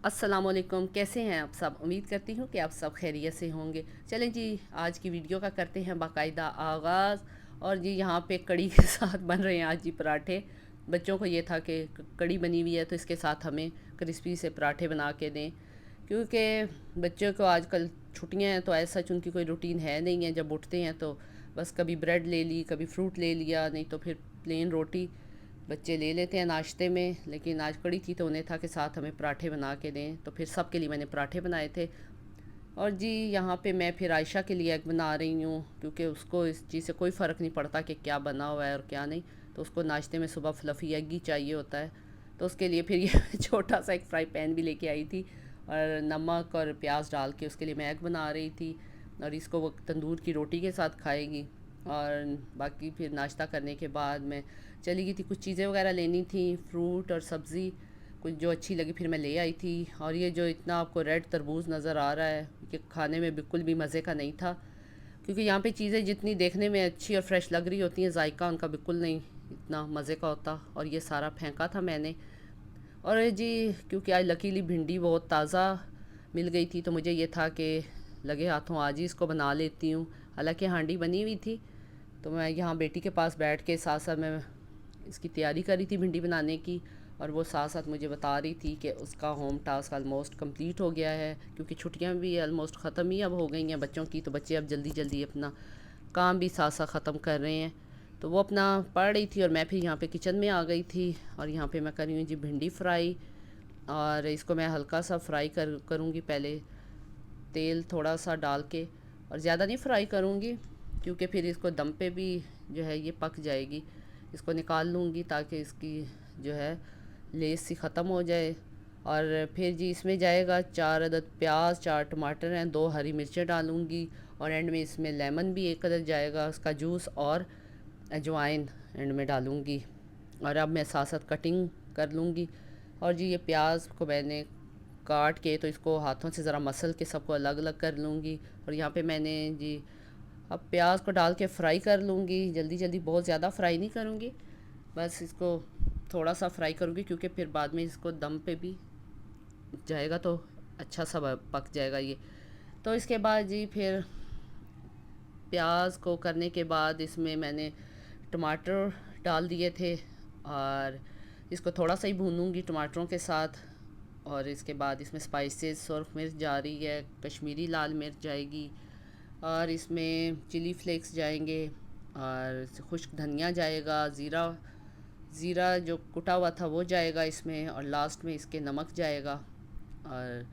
अस्सलामुअलैकुम, कैसे हैं आप सब। उम्मीद करती हूँ कि आप सब खैरियत से होंगे। चलें जी, आज की वीडियो का करते हैं बाकायदा आगाज़। और जी यहाँ पे कड़ी के साथ बन रहे हैं आज जी पराठे। बच्चों को ये था कि कड़ी बनी हुई है तो इसके साथ हमें क्रिस्पी से पराठे बना के दें, क्योंकि बच्चों को आजकल छुट्टियां हैं तो ऐसा उनकी कोई रूटीन है नहीं है। जब उठते हैं तो बस कभी ब्रेड ले ली, कभी फ्रूट ले लिया, नहीं तो फिर प्लेन रोटी बच्चे ले लेते हैं नाश्ते में। लेकिन आज कड़ी थी तो उन्हें था कि साथ हमें पराठे बना के दें, तो फिर सब के लिए मैंने पराठे बनाए थे। और जी यहाँ पे मैं फिर आयशा के लिए एग बना रही हूँ, क्योंकि उसको इस चीज़ से कोई फ़र्क नहीं पड़ता कि क्या बना हुआ है और क्या नहीं। तो उसको नाश्ते में सुबह फ्लफ़ी एग ही चाहिए होता है। तो उसके लिए फिर ये छोटा सा एक फ्राई पैन भी लेके आई थी, और नमक और प्याज डाल के उसके लिए मैं एग बना रही थी। और इसको वो तंदूर की रोटी के साथ खाएगी। और बाकी फिर नाश्ता करने के बाद मैं चली गई थी, कुछ चीज़ें वगैरह लेनी थी, फ्रूट और सब्ज़ी कुछ जो अच्छी लगी फिर मैं ले आई थी। और ये जो इतना आपको रेड तरबूज नज़र आ रहा है, कि खाने में बिल्कुल भी मज़े का नहीं था, क्योंकि यहाँ पे चीज़ें जितनी देखने में अच्छी और फ्रेश लग रही होती हैं, जायका उनका बिल्कुल नहीं इतना मज़े का होता। और ये सारा फेंका था मैंने। और जी क्योंकि आज लकीली भिंडी बहुत ताज़ा मिल गई थी, तो मुझे ये था कि लगे हाथों आज ही इसको बना लेती हूँ। हालांकि हांडी बनी हुई थी, तो मैं यहाँ बेटी के पास बैठ के साथ साथ मैं इसकी तैयारी कर रही थी भिंडी बनाने की। और वो साथ साथ मुझे बता रही थी कि उसका होम टास्क ऑलमोस्ट कंप्लीट हो गया है, क्योंकि छुट्टियां भी ऑलमोस्ट ख़त्म ही अब हो गई हैं बच्चों की। तो बच्चे अब जल्दी जल्दी अपना काम भी साथ साथ ख़त्म कर रहे हैं। तो वो अपना पढ़ रही थी और मैं फिर यहाँ पे किचन में आ गई थी। और यहाँ पे मैं कर रही हूँ जी भिंडी फ्राई। और इसको मैं हल्का सा फ्राई करूँगी पहले, तेल थोड़ा सा डाल के। और ज़्यादा नहीं फ्राई करूँगी, क्योंकि फिर इसको दम पे भी जो है ये पक जाएगी। इसको निकाल लूँगी ताकि इसकी जो है लेस सी ख़त्म हो जाए। और फिर जी इसमें जाएगा 4 अदद प्याज, 4 टमाटर हैं, 2 हरी मिर्चें डालूँगी। और एंड में इसमें लेमन भी 1 अदद जाएगा, उसका जूस, और अजवाइन एंड में डालूँगी। और अब मैं साथ साथ कटिंग कर लूँगी। और जी ये प्याज को मैंने काट के तो इसको हाथों से ज़रा मसल के सबको अलग अलग कर लूँगी। और यहाँ पे मैंने जी अब प्याज को डाल के फ्राई कर लूँगी, जल्दी जल्दी, बहुत ज़्यादा फ्राई नहीं करूँगी, बस इसको थोड़ा सा फ्राई करूँगी, क्योंकि फिर बाद में इसको दम पे भी जाएगा तो अच्छा सा पक जाएगा ये। तो इसके बाद जी फिर प्याज को करने के बाद इसमें मैंने टमाटर डाल दिए थे, और इसको थोड़ा सा ही भूनूंगी टमाटरों के साथ। और इसके बाद इसमें स्पाइसेस, सुरख मिर्च जा रही है, कश्मीरी लाल मिर्च जाएगी, और इसमें चिली फ्लेक्स जाएंगे, और खुश्क धनिया जाएगा, ज़ीरा ज़ीरा जो कुटा हुआ था वो जाएगा इसमें, और लास्ट में इसके नमक जाएगा। और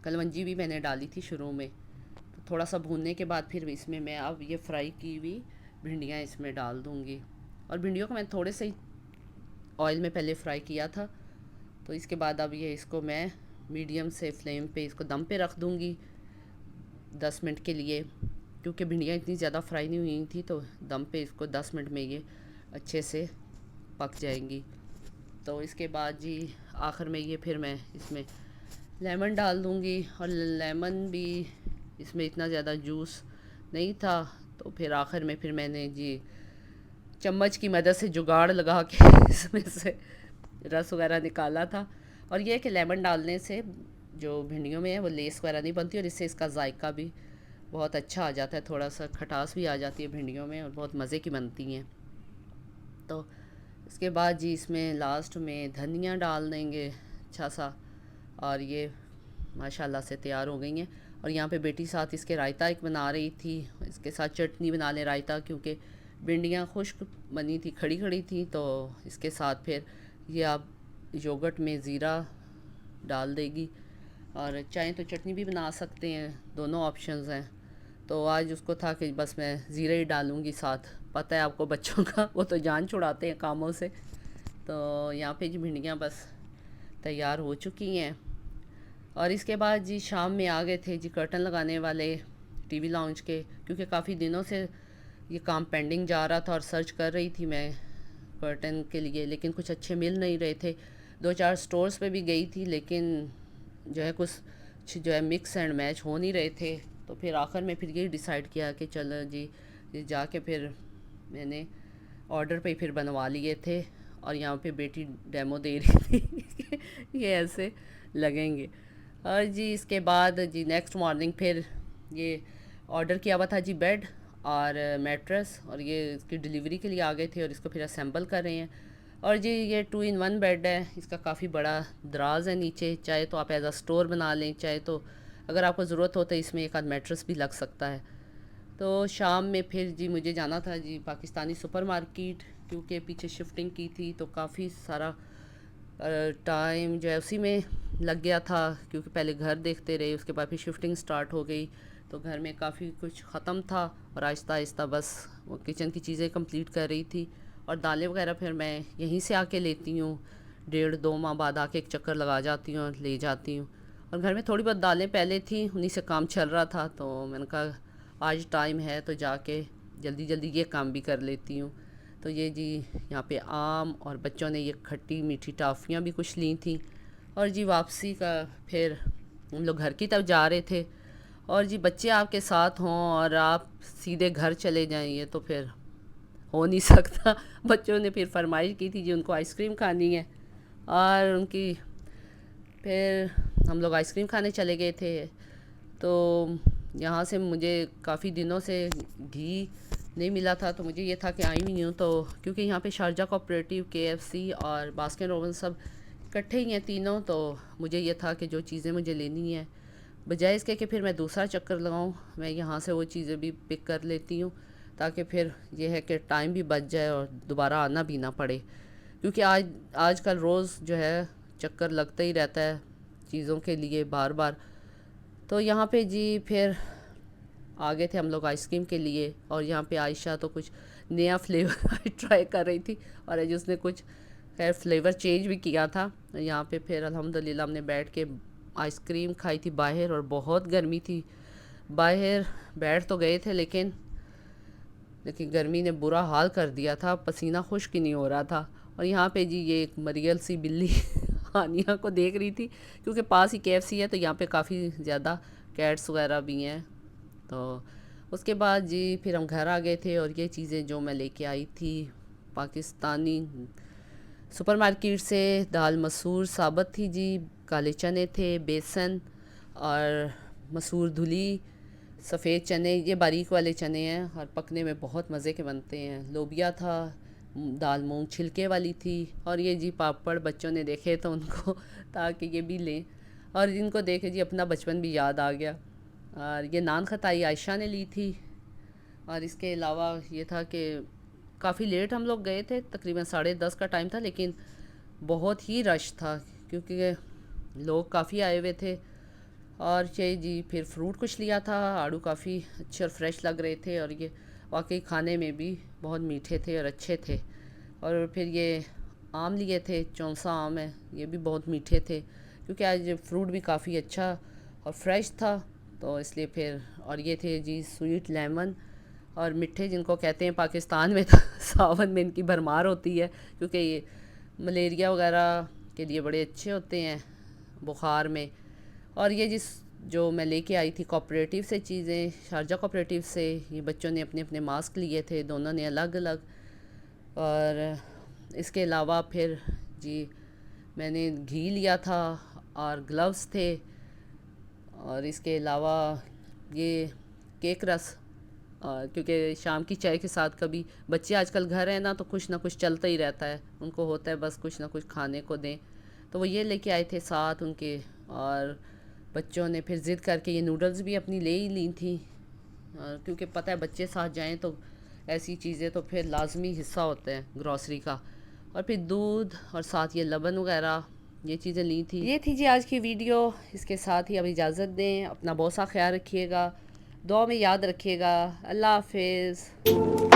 कलवंजी भी मैंने डाली थी शुरू में। तो थोड़ा सा भूनने के बाद फिर इसमें मैं अब ये फ्राई की हुई भिंडियाँ इसमें डाल दूँगी। और भिंडियों को मैंने थोड़े से ही ऑयल में पहले फ्राई किया था। तो इसके बाद अब ये इसको मैं मीडियम से फ्लेम पे इसको दम पे रख दूँगी 10 मिनट के लिए, क्योंकि भिंडियाँ इतनी ज़्यादा फ्राई नहीं हुई थी। तो दम पे इसको 10 मिनट में ये अच्छे से पक जाएंगी। तो इसके बाद जी आखिर में ये फिर मैं इसमें लेमन डाल दूँगी। और लेमन भी इसमें इतना ज़्यादा जूस नहीं था, तो फिर आखिर में फिर मैंने जी चम्मच की मदद से जुगाड़ लगा के इसमें से रस वगैरह निकाला था। और ये कि लेमन डालने से जो भिंडियों में है वो लेस वगैरह नहीं बनती, और इससे इसका जायका भी बहुत अच्छा आ जाता है, थोड़ा सा खटास भी आ जाती है भिंडियों में, और बहुत मज़े की बनती हैं। तो इसके बाद जी इसमें लास्ट में धनिया डाल देंगे अच्छा सा। और ये माशाल्लाह से तैयार हो गई हैं। और यहाँ पे बेटी साथ इसके रायता एक बना रही थी, इसके साथ चटनी बना लें रायता, क्योंकि भिंडियाँ खुश्क बनी थी, खड़ी खड़ी थी। तो इसके साथ फिर ये आप योगर्ट में ज़ीरा डाल देगी, और चाहें तो चटनी भी बना सकते हैं, दोनों ऑप्शंस हैं। तो आज उसको था कि बस मैं ज़ीरा ही डालूँगी साथ। पता है आपको बच्चों का, वो तो जान छुड़ाते हैं कामों से। तो यहाँ पे जी भिंडियाँ बस तैयार हो चुकी हैं। और इसके बाद जी शाम में आ गए थे जी कर्टन लगाने वाले टीवी लाउंज के, क्योंकि काफ़ी दिनों से ये काम पेंडिंग जा रहा था। और सर्च कर रही थी मैं कर्टन के लिए, लेकिन कुछ अच्छे मिल नहीं रहे थे। 2-4 स्टोर्स पे भी गई थी, लेकिन जो है कुछ जो है मिक्स एंड मैच हो नहीं रहे थे। तो फिर आखिर में फिर यही डिसाइड किया कि चलो जी ये जाके फिर मैंने ऑर्डर पे फिर बनवा लिए थे। और यहाँ पे बेटी डेमो दे रही थी कि ये ऐसे लगेंगे। और जी इसके बाद जी नेक्स्ट मॉर्निंग फिर ये ऑर्डर किया हुआ था जी बेड और मैट्रेस, और ये इसकी डिलीवरी के लिए आ गए थे और इसको फिर असेंबल कर रहे हैं। और जी ये 2 in 1 बेड है, इसका काफ़ी बड़ा दराज है नीचे, चाहे तो आप एज अ स्टोर बना लें, चाहे तो अगर आपको ज़रूरत हो तो इसमें एक आध मैट्रेस भी लग सकता है। तो शाम में फिर जी मुझे जाना था जी पाकिस्तानी सुपरमार्केट, क्योंकि पीछे शिफ्टिंग की थी तो काफ़ी सारा टाइम जो है उसी में लग गया था, क्योंकि पहले घर देखते रहे, उसके बाद फिर शिफ्टिंग स्टार्ट हो गई, तो घर में काफ़ी कुछ ख़त्म था और आहिस्ता आहिस्ता बस वो किचन की चीज़ें कंप्लीट कर रही थी। और दालें वगैरह फिर मैं यहीं से आके लेती हूँ, 1.5-2 माह बाद आके एक चक्कर लगा जाती हूँ और ले जाती हूँ। और घर में थोड़ी बहुत दालें पहले थी, उन्हीं से काम चल रहा था, तो मैंने कहा आज टाइम है तो जाके जल्दी जल्दी ये काम भी कर लेती हूँ। तो ये जी यहाँ पे आम, और बच्चों ने ये खट्टी मीठी टॉफ़ियाँ भी कुछ ली थी। और जी वापसी का फिर हम लोग घर की तरफ जा रहे थे, और जी बच्चे आपके साथ हों और आप सीधे घर चले जाएं ये तो फिर हो नहीं सकता। बच्चों ने फिर फरमाइश की थी जी उनको आइसक्रीम खानी है, और उनकी फिर हम लोग आइसक्रीम खाने चले गए थे। तो यहाँ से मुझे काफ़ी दिनों से घी नहीं मिला था, तो मुझे ये था कि आई हुई हूँ तो, क्योंकि यहाँ पे शारजा कोऑपरेटिव, KFC और बास्किन रॉबिन्स सब इकट्ठे ही हैं तीनों, तो मुझे ये था कि जो चीज़ें मुझे लेनी है, बजाय इसके कि फिर मैं दूसरा चक्कर लगाऊँ, मैं यहाँ से वो चीज़ें भी पिक कर लेती हूँ, ताकि फिर ये है कि टाइम भी बच जाए और दोबारा आना भी ना पड़े, क्योंकि आजकल रोज़ जो है चक्कर लगता ही रहता है चीज़ों के लिए बार बार। तो यहाँ पे जी फिर आ गए थे हम लोग आइसक्रीम के लिए, और यहाँ पे आयशा तो कुछ नया फ्लेवर ट्राई कर रही थी, और आज उसने कुछ खैर फ्लेवर चेंज भी किया था। यहाँ पे फिर अल्हम्दुलिल्लाह हमने बैठ के आइसक्रीम खाई थी बाहर, और बहुत गर्मी थी बाहर, बैठ तो गए थे लेकिन गर्मी ने बुरा हाल कर दिया था, पसीना खुश्क ही नहीं हो रहा था। और यहाँ पे जी ये एक मरियल सी बिल्ली हानिया को देख रही थी, क्योंकि पास ही KFC है, तो यहाँ पे काफ़ी ज़्यादा कैट्स वगैरह भी हैं। तो उसके बाद जी फिर हम घर आ गए थे, और ये चीज़ें जो मैं लेके आई थी पाकिस्तानी सुपरमार्केट से, दाल मसूर साबत थी जी, काले चने थे, बेसन और मसूर धुली, सफ़ेद चने, ये बारीक वाले चने हैं और पकने में बहुत मज़े के बनते हैं, लोबिया था, दाल मूंग छिलके वाली थी, और ये जी पापड़ बच्चों ने देखे तो उनको ताकि ये भी लें, और जिनको देखे जी अपना बचपन भी याद आ गया। और ये नान खताई आयशा ने ली थी। और इसके अलावा ये था कि काफ़ी लेट हम लोग गए थे, तकरीबन 10:30 का टाइम था, लेकिन बहुत ही रश था क्योंकि लोग काफ़ी आए हुए थे। और ये जी फिर फ्रूट कुछ लिया था, आड़ू काफ़ी अच्छे और फ्रेश लग रहे थे, और ये वाकई खाने में भी बहुत मीठे थे और अच्छे थे। और फिर ये आम लिए थे, चौंसा आम है, ये भी बहुत मीठे थे, क्योंकि आज फ्रूट भी काफ़ी अच्छा और फ्रेश था, तो इसलिए फिर। और ये थे जी स्वीट लेमन और मिठे, जिनको कहते हैं पाकिस्तान में तो सावन में इनकी भरमार होती है, क्योंकि ये मलेरिया वगैरह के लिए बड़े अच्छे होते हैं बुखार में। और ये जो मैं लेके आई थी कोऑपरेटिव से चीज़ें, शारजा कोऑपरेटिव से, ये बच्चों ने अपने अपने मास्क लिए थे, दोनों ने अलग अलग। और इसके अलावा फिर जी मैंने घी लिया था और ग्लव्स थे, और इसके अलावा ये केक रस, क्योंकि शाम की चाय के साथ कभी बच्चे आजकल घर हैं ना, तो कुछ ना कुछ चलता ही रहता है, उनको होता है बस कुछ ना कुछ खाने को दें, तो वो ये लेके आए थे साथ उनके। और बच्चों ने फिर ज़िद करके ये नूडल्स भी अपनी ले ही ली थी, क्योंकि पता है बच्चे साथ जाएं तो ऐसी चीज़ें तो फिर लाजमी हिस्सा होता है ग्रॉसरी का। और फिर दूध और साथ ये लबन वगैरह ये चीज़ें ली थी। ये थी जी आज की वीडियो, इसके साथ ही अब इजाज़त दें, अपना बहुत सा ख्याल रखिएगा, दुआ में याद रखिएगा, अल्लाह हाफिज़।